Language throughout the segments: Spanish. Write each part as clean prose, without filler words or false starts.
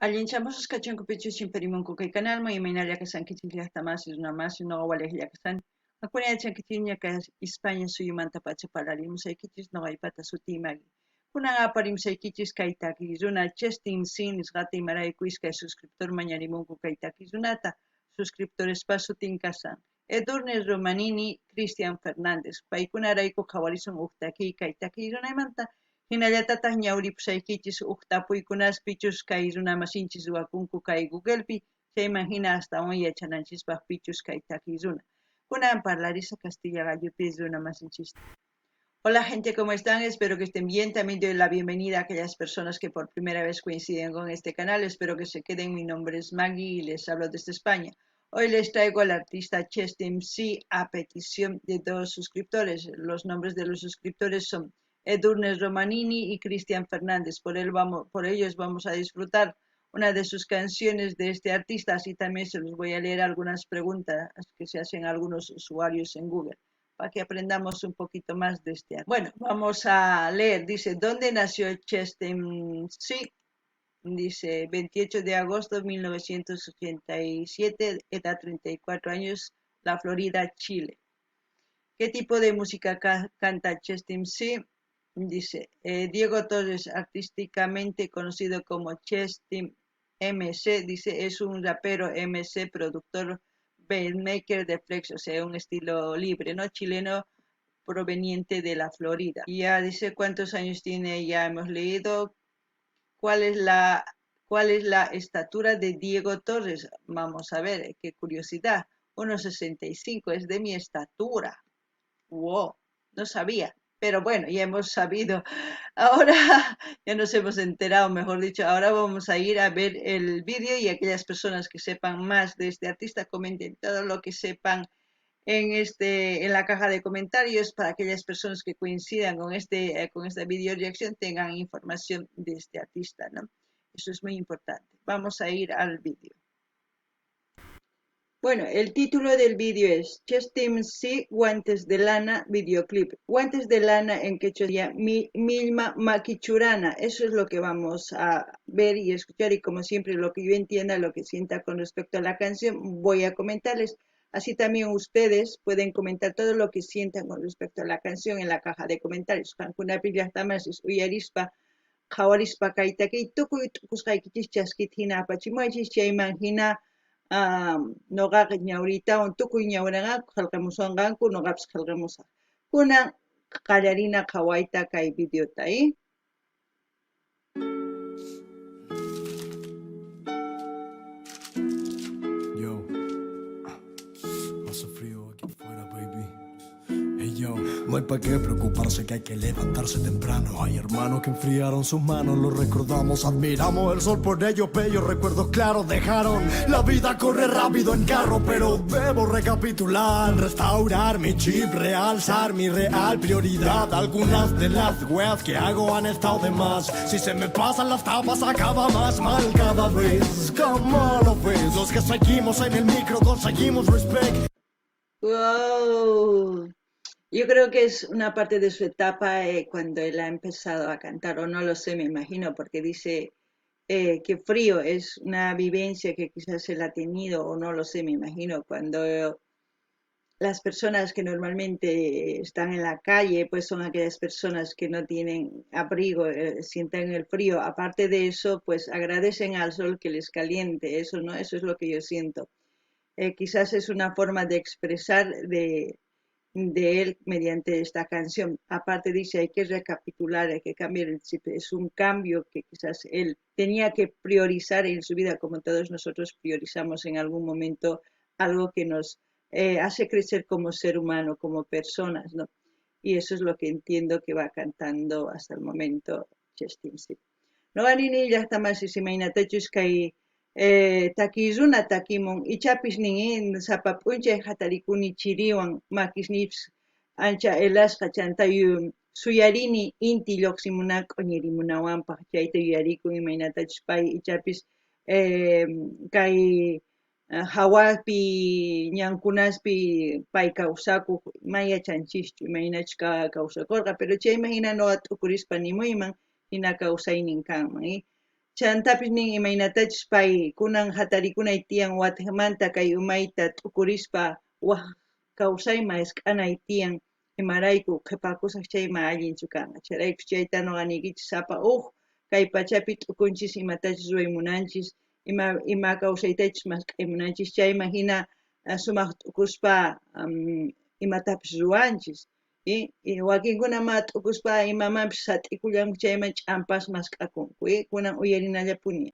Allinchamos kachunkupichu chimparimunku kay canalman imaynalla kasankichik llaqtamasiy runamasiy noqa waliqlla kasani. Hakuna ka España suyumanta pacha parlarimusaykichis noqaypata sutiymaki. Kunan aparimsaykichis kay takiy runa Chestin Sin nisqata imarayku iskay suscriptor mañarimunku kay takiy runata. Suscriptorespa sutin kasan Edurne Romanini, Cristian Fernández. Paykunarayku qhawarisun huk takiy kay takiy runaymanta. Hinallatataq ñawripusaykichis huk tapuykunaspichus kay runamasinchis ruwakunku kay Googlepi, chayman hina astawan yachananchispaq pichus kay takiy runa. Kunan parlarisa Castilla Gallopi runamasinchista. Hola gente, ¿cómo están? Espero que estén bien. También doy la bienvenida a aquellas personas que por primera vez coinciden con este canal. Espero que se queden. Mi nombre es Maggie y les hablo desde España. Hoy les traigo al artista Chest MC a petición de dos suscriptores. Los nombres de los suscriptores son Edurne Romanini y Cristian Fernández. Por ellos vamos a disfrutar una de sus canciones de este artista. Así también se los voy a leer algunas preguntas que se hacen algunos usuarios en Google, para que aprendamos un poquito más de este arte. Bueno, vamos a leer. Dice, ¿dónde nació Chest MC? Dice, 28 de agosto de 1987, edad 34 años, La Florida, Chile. ¿Qué tipo de música canta Chest MC? Dice, Diego Torres, artísticamente conocido como Chest MC, dice, es un rapero MC, productor, beatmaker de flex, o sea, un estilo libre, ¿no? Chileno proveniente de la Florida. Ya dice cuántos años tiene, ya hemos leído. ¿Cuál es la estatura de Diego Torres? Vamos a ver, qué curiosidad. 1,65, es de mi estatura. Wow, no sabía. Pero bueno, ya hemos sabido. Ahora ya nos hemos enterado, mejor dicho. Ahora vamos a ir a ver el vídeo y aquellas personas que sepan más de este artista comenten todo lo que sepan en la caja de comentarios para aquellas personas que coincidan con esta video reacción tengan información de este artista, ¿no? Eso es muy importante. Vamos a ir al vídeo. Bueno, el título del vídeo es Chest MC Guantes de Lana Videoclip. Guantes de lana en quechua sería Milma Maquichurana. Eso es lo que vamos a ver y escuchar, y como siempre lo que yo entienda, lo que sienta con respecto a la canción, voy a comentarles. Así también ustedes pueden comentar todo lo que sientan con respecto a la canción en la caja de comentarios. Hankunapi llaqtamasis uyarispa qhawarispa kaytaki tukuy tukusqaykichis chaskit hina apachimuaychis chayman hina noqaqa ñawritawan tukuy ñawranqaku qillqamusunqanku noqapas qillqamusaq. Kunan qallarina qhawayta kay videota, Yo, hace frío aquí afuera, baby. Hey yo, no hay para qué preocuparse, que hay que levantarse temprano. Hay hermanos que enfriaron sus manos, los recordamos, admiramos el sol por ellos, bellos recuerdos claros dejaron. La vida corre rápido en carro, pero debo recapitular, restaurar mi chip, realzar mi real prioridad. Algunas de las weas que hago han estado de más. Si se me pasan las tapas acaba más mal cada vez. ¿Cómo lo ves? Los que seguimos en el micro conseguimos respect. Wow. Yo creo que es una parte de su etapa cuando él ha empezado a cantar, o no lo sé, me imagino, porque dice que frío es una vivencia que quizás él ha tenido, o no lo sé, me imagino, cuando las personas que normalmente están en la calle, pues son aquellas personas que no tienen abrigo, sienten el frío. Aparte de eso, pues agradecen al sol que les caliente, eso, ¿no? Eso es lo que yo siento. Quizás es una forma de expresar de él mediante esta canción. Aparte dice, hay que recapitular, hay que cambiar el chip. Es un cambio que quizás él tenía que priorizar en su vida, como todos nosotros priorizamos en algún momento algo que nos hace crecer como ser humano, como personas, ¿no? Y eso es lo que entiendo que va cantando hasta el momento Chestin Sip. No ganini ya está más y mainatachus kai takizuna takimun ichapis nin sapapuncha hatarikuni chiriwan makisnips ancha elasqa chantayu suyarini inti lluqsimunak q'uñirimunawanpaq chayta yuyarikun imaynatachus pay ichapis kay hawapi ñankunaspi pay kawsakuq mayachanchishchu imaynachus kawsakurqa, pero chayman hina noqa t'ukurispa nimuyman hina kawsaynin kanman, Chantapis nin imaynatachus pay kunan hatarikunay tiyan watmanta kay umayta t'ukurispa waq kawsayma hisp'anay tiyan imarayku qhipakusaq chayma allinchu kanqa chayraykus chayta nuqanikichis sapa kay pachapi t'ukunchis imatachus ruwaymunanchis ima kawsaytachus mask'aymunanchis chayma hina sumaq t'ukuspa imatapis ruwanchis wakinkuna ma t'ukuspa imamanpis sat'ikullanku chayma ch'ampas mask'akunku kunan uyarinallapuni.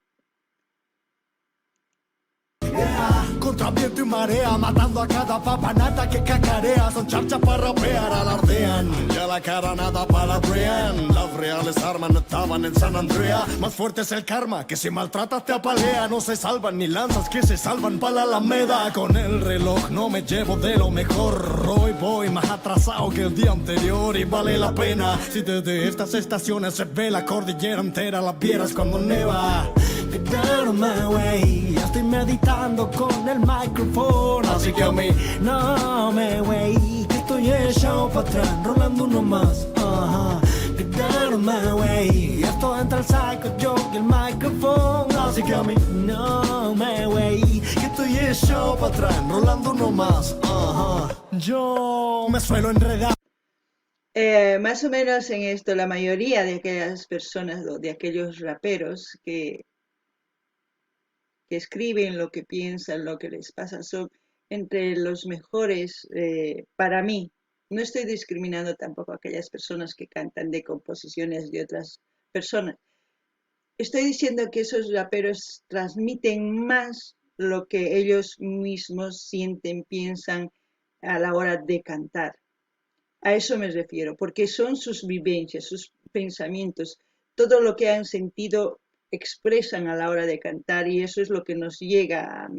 Contra viento y marea, matando a cada papanata que cacarea. Son charcha para rapear, alardean. Ya la cara nada palabrean. Las reales armas no estaban en San Andrea. Más fuerte es el karma, que si maltratas te apalea. No se salvan ni lanzas que se salvan para la Alameda. Con el reloj no me llevo de lo mejor. Hoy voy más atrasado que el día anterior y vale la pena. Si desde estas estaciones se ve la cordillera entera, la vieras cuando neva. Get down on my way. Ya estoy meditando con el micrófono, así que a mí no me wey, que estoy echado para atrás, rolando uno más. Get down on my way. Esto entra el psycho, yo y el micrófono, así que a mí no me wey, que estoy echado para atrás, rolando uno más. Yo me suelo enredar. Más o menos en esto, la mayoría de aquellas personas, de aquellos raperos que escriben lo que piensan, lo que les pasa, son entre los mejores para mí. No estoy discriminando tampoco a aquellas personas que cantan de composiciones de otras personas. Estoy diciendo que esos raperos transmiten más lo que ellos mismos sienten, piensan a la hora de cantar. A eso me refiero, porque son sus vivencias, sus pensamientos, todo lo que han sentido expresan a la hora de cantar y eso es lo que nos llega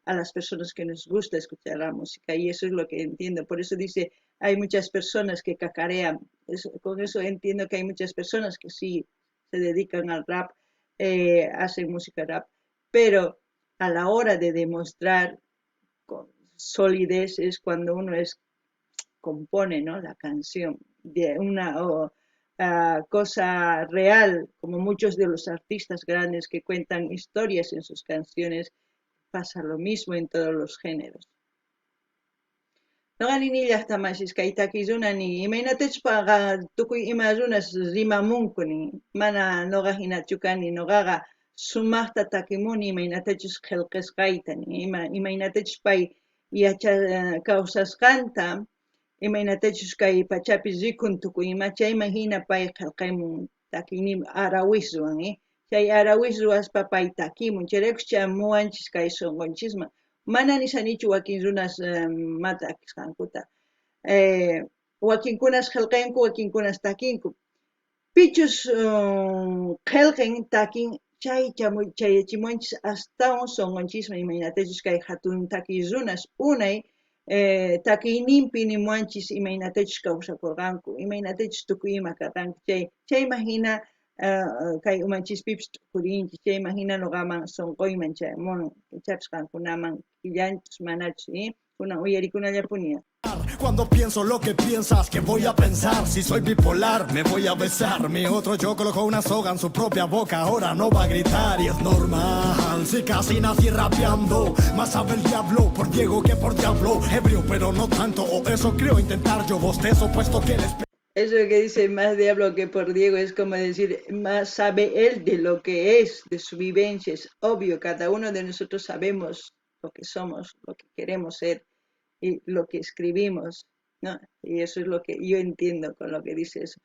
a las personas que nos gusta escuchar la música y eso es lo que entiendo. Por eso dice, hay muchas personas que cacarean. Con eso entiendo que hay muchas personas que sí se dedican al rap, hacen música rap, pero a la hora de demostrar con solidez es cuando uno compone, ¿no?, la canción de una cosa real, como muchos de los artistas grandes que cuentan historias en sus canciones, pasa lo mismo en todos los géneros. Noqa ninillaqtamashis kay takillunani imaynatachus tukuy ima runas rimamunkuni mana noqa hinachu kani noqaqa sumaqta takimuni imaynatachus qillqisqaytani imaynatachus pay kawsasqanta imaynatachus kay pachapi rikun tukuy ima chayman hina pay qillqaymun takiynin arawiswan chay arawis ruwaspa pay takimun chayraykus chamuwanchis kay sunqunchisman mana nisanichu wakin runas matakisqankuta wakinkunas qillqayanku wakinkunas takinku pichus qillqin takin chay chayachimuwanchis astawan sunqunchisman imaynatachus kay hatun takiy runas unay takiyninpi nimuwanchis imaynatachus kawsakurqanku imaynatachus tukuy ima karqanku chayman hina kay umanchispipis t'ukurinchis chayman hina nuqaman sunquyman chayamunman ichapas qankunaman killanchus manachus kunan uyarikunallapuni. Cuando pienso lo que piensas, que voy a pensar. Si soy bipolar, me voy a besar. Mi otro yo colocó una soga en su propia boca. Ahora no va a gritar y es normal. Si casi nací rapeando, más sabe el diablo por Diego que por diablo. Ebrio, pero no tanto, o eso creo intentar. Yo bostezo puesto que les... Eso que dice más diablo que por Diego es como decir, más sabe él de lo que es, de su vivencia. Es obvio, cada uno de nosotros sabemos lo que somos, lo que queremos ser y lo que escribimos, ¿no? Y eso es lo que yo entiendo con lo que dice eso.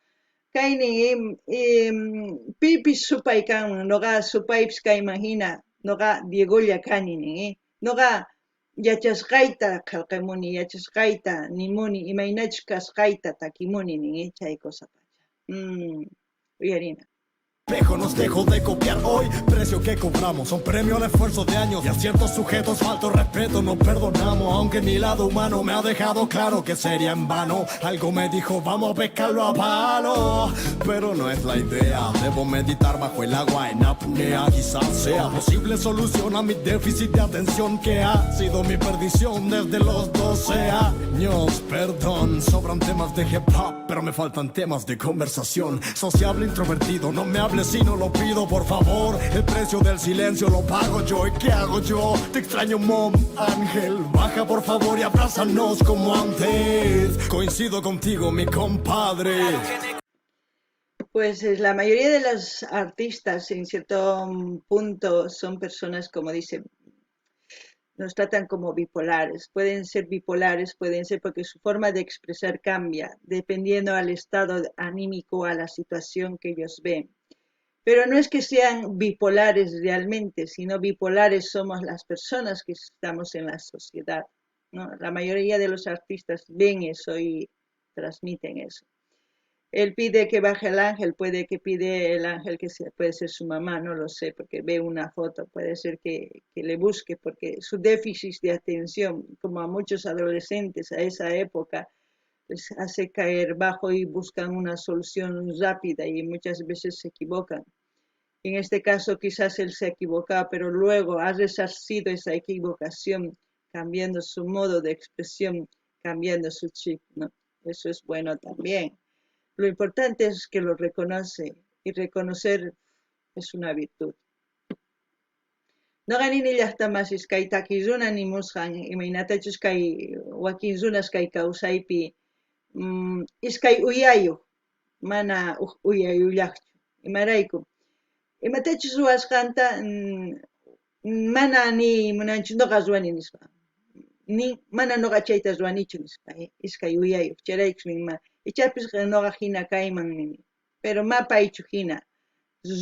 Kaini pipis supay kan noga supayps ka imagina noga Diegolla kanini noga yachasqayta qillqimuni yachasqayta nimuni imaynachus kasqayta takimuni nin chay cosa pacha uyarina. Nos dejo de copiar hoy, precio que cobramos, son premio al esfuerzo de años y a ciertos sujetos falto respeto, no perdonamos, aunque mi lado humano me ha dejado claro que sería en vano, algo me dijo vamos a pescarlo a palo, pero no es la idea, debo meditar bajo el agua en apnea, quizás sea posible solución a mi déficit de atención que ha sido mi perdición desde los 12 años, perdón, sobran temas de hip hop pero me faltan temas de conversación. Sociable, introvertido, no me hables si no lo pido, por favor. El precio del silencio lo pago yo. ¿Y qué hago yo? Te extraño, mom, Ángel. Baja por favor y abrázanos como antes. Coincido contigo, mi compadre. Pues la mayoría de los artistas en cierto punto son personas, como dice, nos tratan como bipolares. Pueden ser bipolares, pueden ser porque su forma de expresar cambia, dependiendo al estado anímico, a la situación que ellos ven. Pero no es que sean bipolares realmente, sino bipolares somos las personas que estamos en la sociedad, ¿no? La mayoría de los artistas ven eso y transmiten eso. Él pide que baje el ángel, puede que pide el ángel que puede ser su mamá, no lo sé, porque ve una foto, puede ser que le busque, porque su déficit de atención, como a muchos adolescentes a esa época, les hace caer bajo y buscan una solución rápida y muchas veces se equivocan. En este caso quizás él se equivocaba, pero luego ha resarcido esa equivocación, cambiando su modo de expresión, cambiando su chip, ¿no? Eso es bueno también. Lo importante es que lo reconoce y reconocer es una virtud. No ganini llaqtamas kay takiruna nimusqan imaynatachus kay wakinrunas kay kawsaypi iskay uyayuq mana uyayullaqchu imarayku imatachus ruwasqanta mana ni munanchu noqa ruwani nisqa ni mana noqa chayta ruwanichu nisqa iskay uyayuq chayraykus ninman ichapis noqa hina kayman nini pero mapaychu hina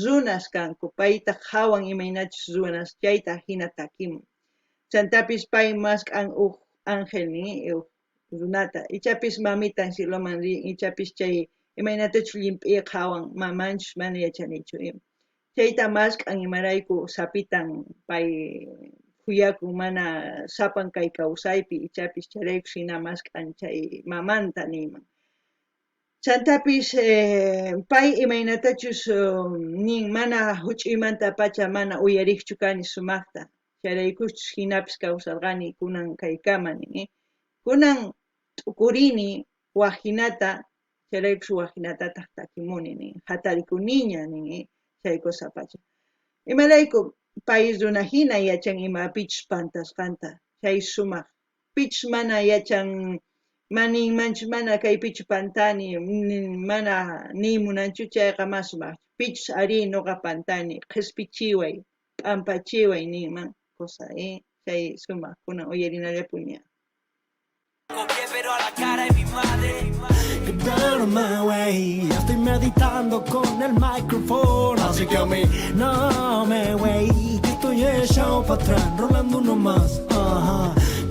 runas kanku payta hawan imaynachus ruwanas chayta hina takimun chantapis pay maskan ángel ni runata ichapis mamitan ciloman rin ichapis chay imaynatachus llimp'iqa hawan mamanchus mana yachanichu ima chayta maskan imarayku sapitan pay kuyakun mana sapan kay kawsaypi ichapis chayraykus hina maskan chay mamanta niman chantapis pay imaynatachus nin mana huch'uymanta pacha mana uyariqchu kani sumaqta chayraykuschus hinapis kawsarqani kunan kaykama nin kunan t'ukurini waqhinata chayraykus waqhinatataq takimuni nin hatarikuniña nin chay cosa pacha imarayku pay runa hina yachan ima pichus pantasqanta chay sumaq pichus mana yachan maninmanchu mana kay pichu pantani mana nimunanchu chayqa mas sumaqchu pichus ari noqa pantani qhispichiway p'ampachiway ninman cosa chay sumaq kunan uyarinallapuni Pero a la cara de mi madre. Get down on my way. Ya estoy meditando con el micrófono. Así que a mí no me wey. Que estoy echado para atrás, rolando uno más.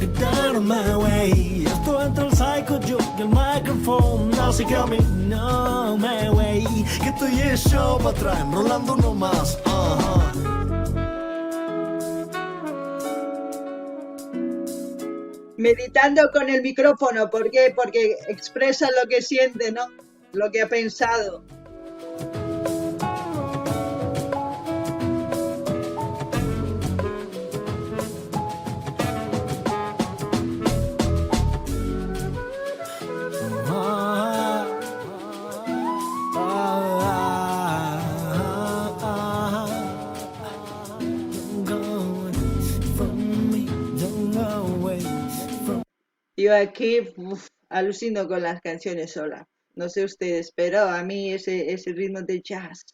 Get down on my way. Ya estoy entre el psycho yo y el micrófono. Así que a mí no me wey. Que estoy echado para atrás, rolando uno más. Meditando con el micrófono, ¿por qué? Porque expresa lo que siente, ¿no? Lo que ha pensado. Yo aquí alucino con las canciones sola. No sé ustedes, pero a mí ese ritmo de jazz,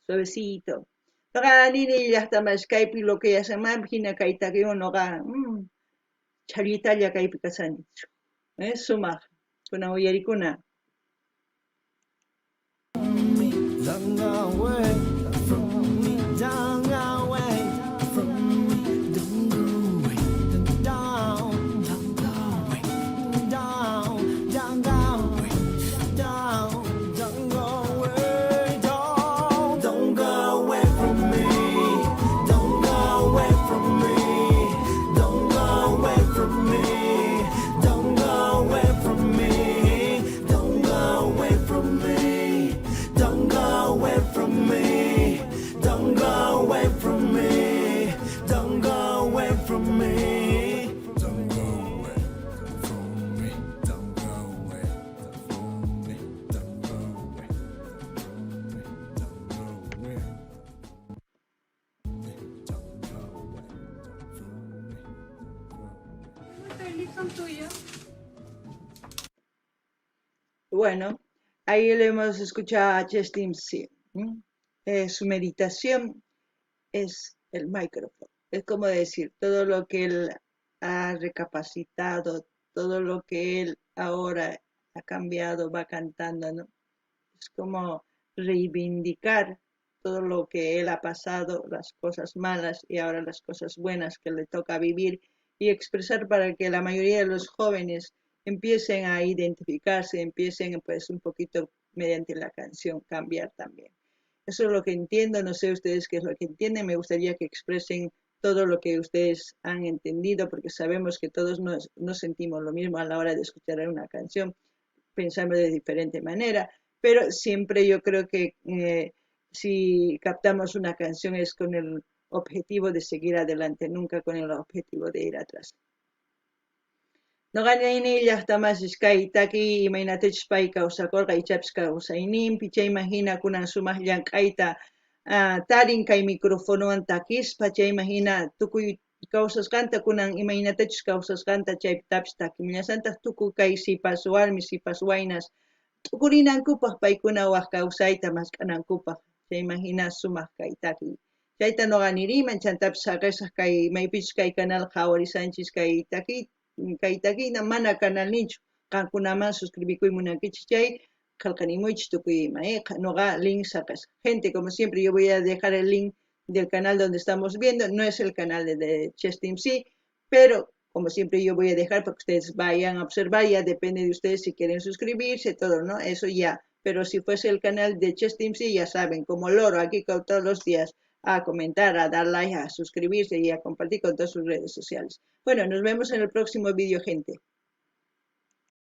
suavecito. Noqa nini llaqtama Skype lo que ya se imagina kayta que uno ga charita kaypi kasani. Sumaq kuna uyarikuna. son tuyas. Bueno, ahí le hemos escuchado a Justin C. Su meditación es el micrófono. Es como decir, todo lo que él ha recapacitado, todo lo que él ahora ha cambiado, va cantando, ¿no? Es como reivindicar todo lo que él ha pasado, las cosas malas y ahora las cosas buenas que le toca vivir y expresar para que la mayoría de los jóvenes empiecen a identificarse, empiecen pues un poquito mediante la canción cambiar también. Eso es lo que entiendo, no sé ustedes qué es lo que entienden, me gustaría que expresen todo lo que ustedes han entendido, porque sabemos que todos nos sentimos lo mismo a la hora de escuchar una canción, pensamos de diferente manera, pero siempre yo creo que si captamos una canción es con el objetivo de seguir adelante, nunca con el objetivo de ir atrás. Noqanayni llaqtamasiskaytaki imaynatachus kawsakurqa ichapas kawsayninpi chaymahina kunan sumaq llank'ayta tarin kay micrófonowan takispa chaymahina tukuy kawsasqanta kunan imaynatachus kawsasqanta chaypitapas takimullasantaq tukuy kay sipas warmi sipas waynas t'ukurinankupaq paykuna waq kawsayta mask'anankupaq chaymahina sumaq kay taki chayta noqa niriman chantapis saqisaq kay maypichus kay canal qhawarisanchis kay takiyta mana canal ninchu qankunaman suscribikuy munankichis chay qillqanimuychis tukuy imayqa noqa link saqisaq gente como siempre yo voy a dejar el link del canal donde estamos viendo, no es el canal de Chestim C, pero como siempre yo voy a dejar para que ustedes vayan a observar, ya depende de ustedes si quieren suscribirse, todo, ¿no? Eso ya, pero si fuese el canal de Chestim C, ya saben, como loro aquí todos los días a comentar, a dar like, a suscribirse y a compartir con todas sus redes sociales. Bueno, nos vemos en el próximo vídeo, gente.